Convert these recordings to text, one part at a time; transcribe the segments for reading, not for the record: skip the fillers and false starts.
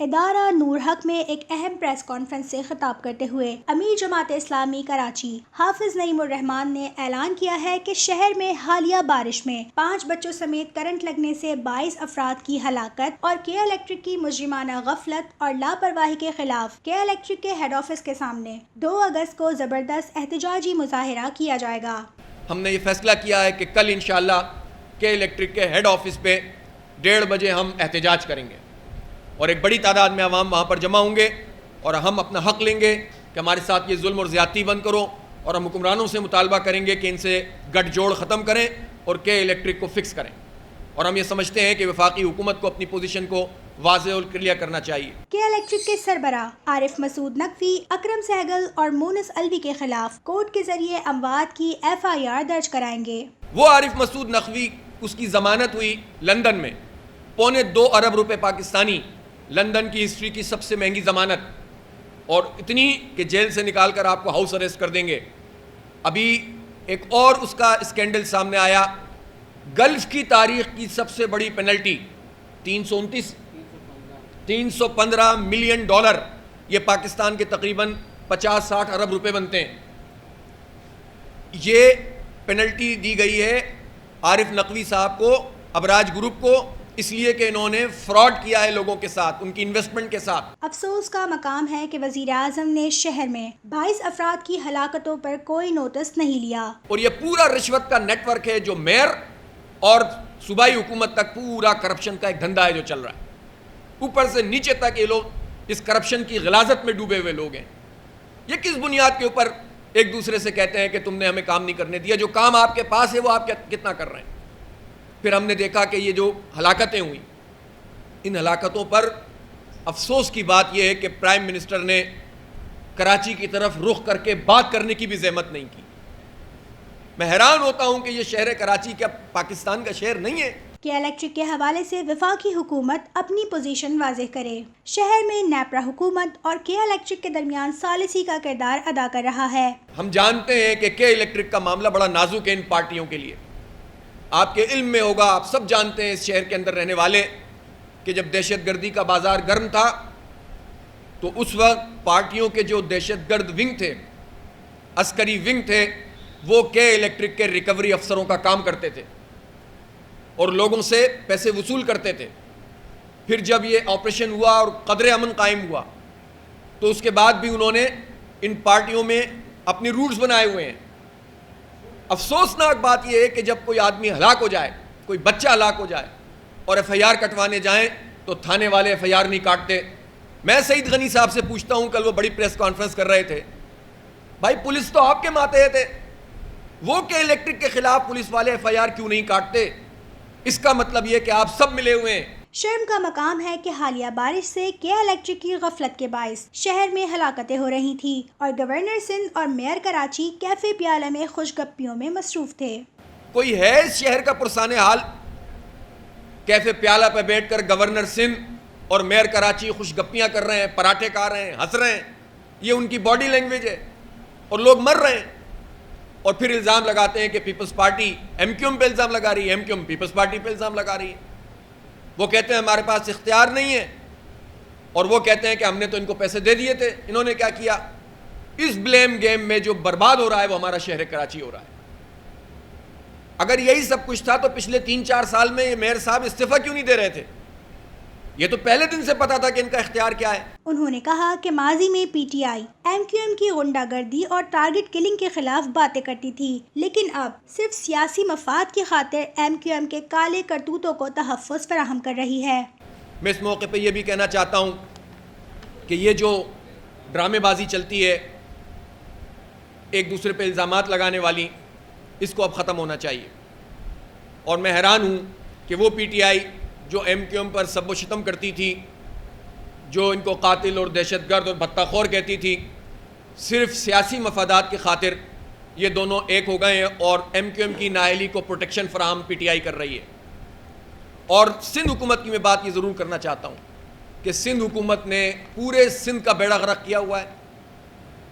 ادارہ نور حق میں ایک اہم پریس کانفرنس سے خطاب کرتے ہوئے امیر جماعت اسلامی کراچی حافظ نعیم الرحمان نے اعلان کیا ہے کہ شہر میں حالیہ بارش میں 5 بچوں سمیت کرنٹ لگنے سے 22 افراد کی ہلاکت اور کے الیکٹرک کی مجرمانہ غفلت اور لاپرواہی کے خلاف کے الیکٹرک کے ہیڈ آفس کے سامنے 2 اگست کو زبردست احتجاجی مظاہرہ کیا جائے گا۔ ہم نے یہ فیصلہ کیا ہے کہ کل انشاءاللہ کے الیکٹرک کے ہیڈ آفس پہ 1:30 بجے ہم احتجاج کریں گے اور ایک بڑی تعداد میں عوام وہاں پر جمع ہوں گے اور ہم اپنا حق لیں گے کہ ہمارے ساتھ یہ ظلم اور زیادتی بند کرو، اور ہم حکمرانوں سے مطالبہ کریں گے کہ ان سے گٹھ جوڑ ختم کریں اور کے الیکٹرک کو فکس کریں، اور ہم یہ سمجھتے ہیں کہ وفاقی حکومت کو اپنی پوزیشن کو واضح اور کلیئر کرنا چاہیے۔ کے الیکٹرک کے سربراہ عارف مسعود نقوی، اکرم سہگل اور مونس الوی کے خلاف کورٹ کے ذریعے اموات کی FIR درج کرائیں گے۔ وہ عارف مسعود نقوی، اس کی ضمانت ہوئی لندن میں 2.25 ارب روپے پاکستانی، لندن کی ہسٹری کی سب سے مہنگی ضمانت، اور اتنی کہ جیل سے نکال کر آپ کو ہاؤس اریسٹ کر دیں گے۔ ابھی ایک اور اس کا اسکینڈل سامنے آیا، گلف کی تاریخ کی سب سے بڑی پینلٹی 315 ملین ڈالر، یہ پاکستان کے تقریباً 50-60 ارب روپے بنتے ہیں۔ یہ پینلٹی دی گئی ہے عارف نقوی صاحب کو، ابراج گروپ کو، اس لیے کہ انہوں نے فراڈ کیا ہے لوگوں کے ساتھ، ان کی انویسٹمنٹ کے ساتھ۔ افسوس کا مقام ہے کہ وزیر اعظم نے شہر میں 22 افراد کی ہلاکتوں پر کوئی نوٹس نہیں لیا، اور یہ پورا رشوت کا نیٹ ورک ہے جو میئر اور صوبائی حکومت تک پورا کرپشن کا ایک دھندا ہے جو چل رہا ہے، اوپر سے نیچے تک یہ لوگ اس کرپشن کی غلاظت میں ڈوبے ہوئے لوگ ہیں۔ یہ کس بنیاد کے اوپر ایک دوسرے سے کہتے ہیں کہ تم نے ہمیں کام نہیں کرنے دیا؟ جو کام آپ کے پاس ہے وہ آپ کتنا کر رہے ہیں؟ پھر ہم نے دیکھا کہ یہ جو ہلاکتیں ہوئیں، ان ہلاکتوں پر افسوس کی بات یہ ہے کہ پرائم منسٹر نے کراچی کی طرف رخ کر کے بات کرنے کی بھی زحمت نہیں کی۔ میں حیران ہوتا ہوں کہ یہ شہر کراچی کیا پاکستان کا شہر نہیں ہے؟ کے الیکٹرک کے حوالے سے وفاقی حکومت اپنی پوزیشن واضح کرے۔ شہر میں نیپرا حکومت اور کے الیکٹرک کے درمیان ثالثی کا کردار ادا کر رہا ہے۔ ہم جانتے ہیں کہ کے الیکٹرک کا معاملہ بڑا نازک ہے ان پارٹیوں کے لیے۔ آپ کے علم میں ہوگا، آپ سب جانتے ہیں اس شہر کے اندر رہنے والے، کہ جب دہشت گردی کا بازار گرم تھا تو اس وقت پارٹیوں کے جو دہشت گرد ونگ تھے، عسکری ونگ تھے، وہ کے الیکٹرک کے ریکوری افسروں کا کام کرتے تھے اور لوگوں سے پیسے وصول کرتے تھے۔ پھر جب یہ آپریشن ہوا اور قدر امن قائم ہوا تو اس کے بعد بھی انہوں نے ان پارٹیوں میں اپنی روٹس بنائے ہوئے ہیں۔ افسوسناک بات یہ ہے کہ جب کوئی آدمی ہلاک ہو جائے، کوئی بچہ ہلاک ہو جائے اور FIR کٹوانے جائیں تو تھانے والے FIR نہیں کاٹتے۔ میں سعید غنی صاحب سے پوچھتا ہوں، کل وہ بڑی پریس کانفرنس کر رہے تھے، بھائی پولیس تو آپ کے ماتحت ہے، وہ کے الیکٹرک کے خلاف پولیس والے FIR کیوں نہیں کاٹتے؟ اس کا مطلب یہ کہ آپ سب ملے ہوئے ہیں۔ شرم کا مقام ہے کہ حالیہ بارش سے کے الیکٹرک کی غفلت کے باعث شہر میں ہلاکتیں ہو رہی تھیں اور گورنر سندھ اور میئر کراچی کیفے پیالہ میں خوش گپیوں میں مصروف تھے۔ کوئی ہے اس شہر کا پرسان حال؟ کیفے پیالہ پہ بیٹھ کر گورنر سندھ اور میئر کراچی خوش گپیاں کر رہے ہیں، پراٹھے کھا رہے ہیں، ہنس رہے ہیں، یہ ان کی باڈی لینگویج ہے، اور لوگ مر رہے ہیں۔ اور پھر الزام لگاتے ہیں کہ پیپلز پارٹی MQM پہ الزام لگا رہی ہے، MQM پیپلز پارٹی پہ الزام لگا رہی ہے۔ وہ کہتے ہیں ہمارے پاس اختیار نہیں ہے، اور وہ کہتے ہیں کہ ہم نے تو ان کو پیسے دے دیے تھے، انہوں نے کیا کیا؟ اس بلیم گیم میں جو برباد ہو رہا ہے وہ ہمارا شہر کراچی ہو رہا ہے۔ اگر یہی سب کچھ تھا تو پچھلے 3-4 سال میں یہ میئر صاحب استعفیٰ کیوں نہیں دے رہے تھے؟ یہ تو پہلے دن سے پتا تھا کہ ان کا اختیار کیا ہے۔ انہوں نے کہا کہ ماضی میں PTI MQM کی غنڈہ گردی اور ٹارگٹ کلنگ کے خلاف باتیں کرتی تھی، لیکن اب صرف سیاسی مفاد کی خاطر MQM کے کالے کرتوتوں کو تحفظ فراہم کر رہی ہے۔ میں اس موقع پہ یہ بھی کہنا چاہتا ہوں کہ یہ جو ڈرامے بازی چلتی ہے ایک دوسرے پہ الزامات لگانے والی، اس کو اب ختم ہونا چاہیے۔ اور میں حیران ہوں کہ وہ PTI جو MQM پر سب و شتم کرتی تھی، جو ان کو قاتل اور دہشت گرد اور بھتہ خور کہتی تھی، صرف سیاسی مفادات کی خاطر یہ دونوں ایک ہو گئے ہیں اور MQM کی نااہلی کو پروٹیکشن فراہم PTI کر رہی ہے۔ اور سندھ حکومت کی میں بات یہ ضرور کرنا چاہتا ہوں کہ سندھ حکومت نے پورے سندھ کا بیڑا غرق کیا ہوا ہے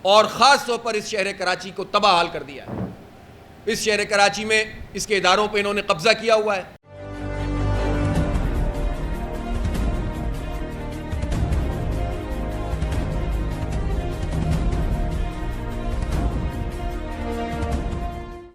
اور خاص طور پر اس شہر کراچی کو تباہ حال کر دیا ہے۔ اس شہر کراچی میں اس کے اداروں پہ انہوں نے قبضہ کیا ہوا ہے۔